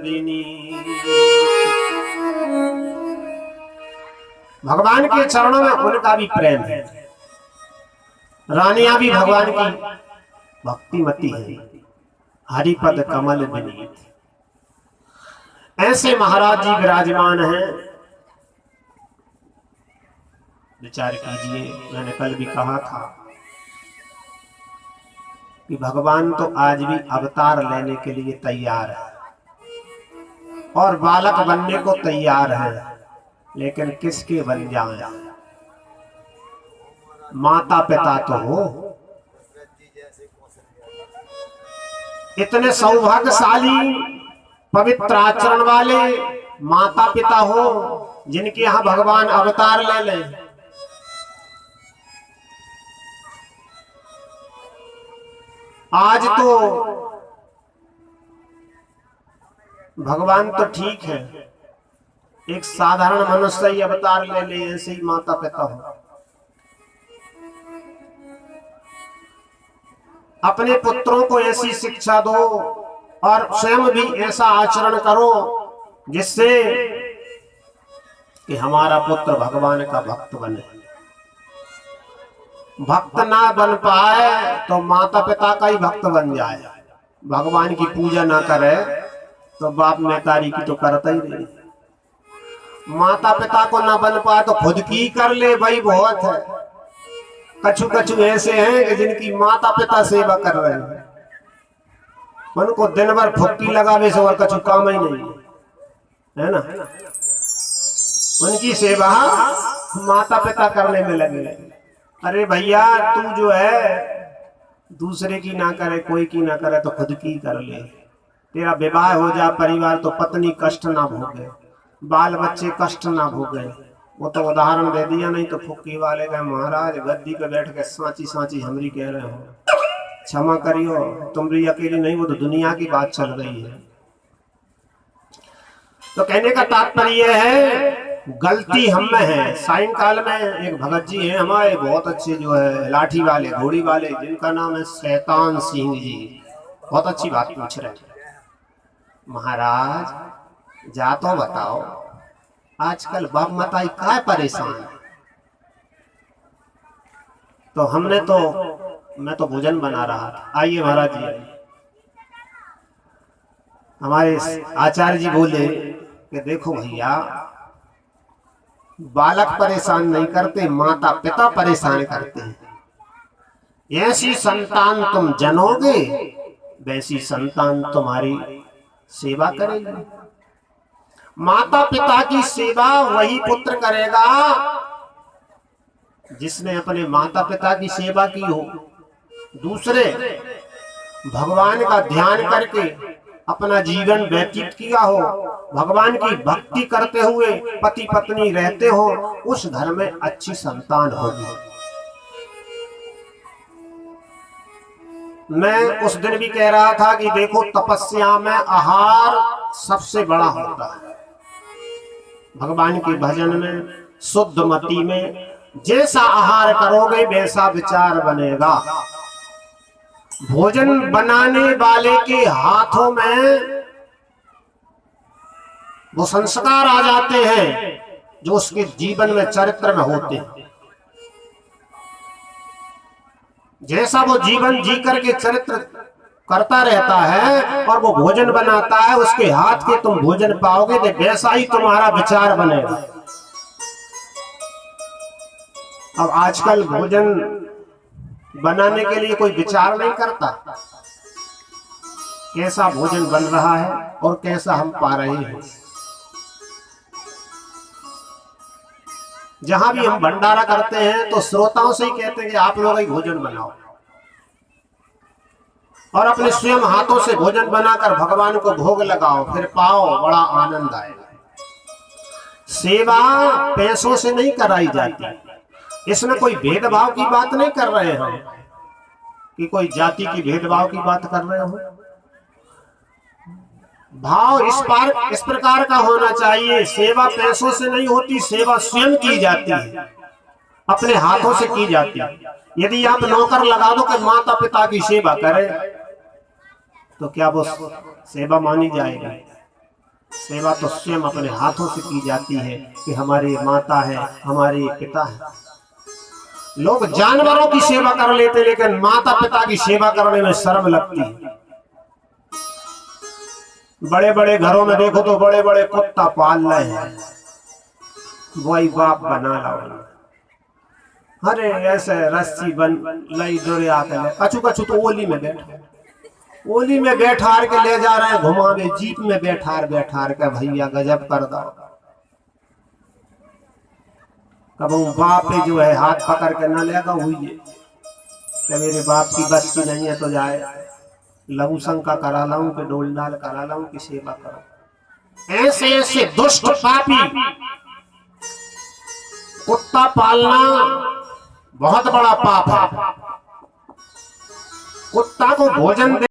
दीनी। भगवान के चरणों में उनका भी प्रेम है। रानियां भी भगवान की भक्तिमती है। हरिपद कमल विनीत, ऐसे महाराज जी विराजमान हैं। विचार कीजिए, मैंने कल भी कहा था कि भगवान तो आज भी अवतार लेने के लिए तैयार है और बालक बनने को तैयार है, लेकिन किसके बन जाए? माता पिता तो हो। इतने सौभाग्यशाली पवित्र आचरण वाले माता पिता हो जिनके यहां भगवान अवतार ले लें। आज तो भगवान तो ठीक है, एक साधारण मनुष्य ही अवतार ले ले, ऐसे ही माता पिता हो। अपने पुत्रों को ऐसी शिक्षा दो और स्वयं भी ऐसा आचरण करो जिससे कि हमारा पुत्र भगवान का भक्त बने। भक्त ना बन पाए तो माता पिता का ही भक्त बन जाए। भगवान की पूजा ना करे तो बाप नेतारी की तो करता ही नहीं। माता पिता को ना बन पाए तो खुद की कर ले, भाई बहुत है। कछु कछु ऐसे हैं कि जिनकी माता पिता सेवा कर रहे हैं, उनको दिन भर फुक्की लगावे से और कछु काम ही नहीं है ना। उनकी सेवा माता पिता करने में लगे। अरे भैया, तू जो है दूसरे की ना करे, कोई की ना करे तो खुद की कर ले। तेरा विवाह हो जा परिवार तो पत्नी कष्ट ना भोगे, बाल बच्चे कष्ट ना भोगे। वो तो उदाहरण दे दिया, नहीं तो फुक्की वाले का महाराज गद्दी पे बैठ के सांची सांची हमरी कह रहे हो। क्षमा करियो, तुम भी अकेली नहीं, वो तो दुनिया की बात चल रही है। तो कहने का तात्पर्य है गलती हम में है। सायंकाल में एक भगत जी हैं हमारे बहुत अच्छे, जो है लाठी वाले घोड़ी वाले, जिनका नाम है शैतान सिंह जी। बहुत अच्छी बात पूछ रहे हैं। महाराज जा तो बताओ, आजकल बाप माताई काय परेशान है? तो मैं तो भोजन बना रहा था। आइए महाराज जी। हमारे आचार्य जी बोले कि देखो भैया, बालक परेशान नहीं करते, माता पिता परेशान करते हैं। ऐसी संतान तुम जनोगे, वैसी संतान तुम्हारी सेवा करेगी। माता पिता की सेवा वही पुत्र करेगा जिसने अपने माता पिता की सेवा की हो। दूसरे भगवान का ध्यान करके अपना जीवन व्यतीत किया हो, भगवान की भक्ति करते हुए पति पत्नी रहते हो, उस घर में अच्छी संतान होगी। मैं उस दिन भी कह रहा था कि देखो, तपस्या में आहार सबसे बड़ा होता है। भगवान के भजन में, शुद्ध मति में जैसा आहार करोगे वैसा विचार बनेगा। भोजन बनाने वाले के हाथों में वो संस्कार आ जाते हैं जो उसके जीवन में चरित्र में होते हैं। जैसा वो जीवन जी करके चरित्र करता रहता है और वो भोजन बनाता है, उसके हाथ के तुम भोजन पाओगे तो वैसा ही तुम्हारा विचार बनेगा। अब आजकल भोजन बनाने के लिए कोई विचार नहीं करता, कैसा भोजन बन रहा है और कैसा हम पा रहे हैं। जहां भी हम भंडारा करते हैं तो श्रोताओं से ही कहते हैं कि आप लोग ही भोजन बनाओ, और अपने स्वयं हाथों से भोजन बनाकर भगवान को भोग लगाओ, फिर पाओ, बड़ा आनंद आएगा। सेवा पैसों से नहीं कराई जाती। इसमें कोई भेदभाव की बात नहीं कर रहे हैं हम, कि कोई जाति की भेदभाव की बात कर रहे हो। भाव इस प्रकार का होना चाहिए। सेवा पैसों से नहीं होती, सेवा स्वयं की जाती है, अपने हाथों से की जाती है। यदि आप नौकर लगा दो कि माता पिता की सेवा करे, तो क्या वो सेवा मानी जाएगी? सेवा तो स्वयं अपने हाथों से की जाती है कि हमारे माता है, हमारे पिता है। लोग जानवरों की सेवा कर लेते, लेकिन माता पिता की सेवा करने में शर्म लगती है। बड़े बड़े घरों में देखो तो बड़े बड़े कुत्ता पाल रहे हैं, वही बाप बना लाओ। अरे ऐसे रस्सी बन लई डोरे आते हैं, कछु कछु तो ओली में बैठार के ले जा रहे हैं, घुमावे जीप में बैठार के भैया गजब कर दो। कब बाप जो है हाथ पकड़ के न लेगा हुई कि मेरे बाप की बस की नहीं है तो जाए लघु शंका करा लाऊं कि डोल डाल करा लाऊं कि सेवा करो। ऐसे ऐसे दुष्ट पापी कुत्ता पालना बहुत बड़ा पाप है। कुत्ता को भोजन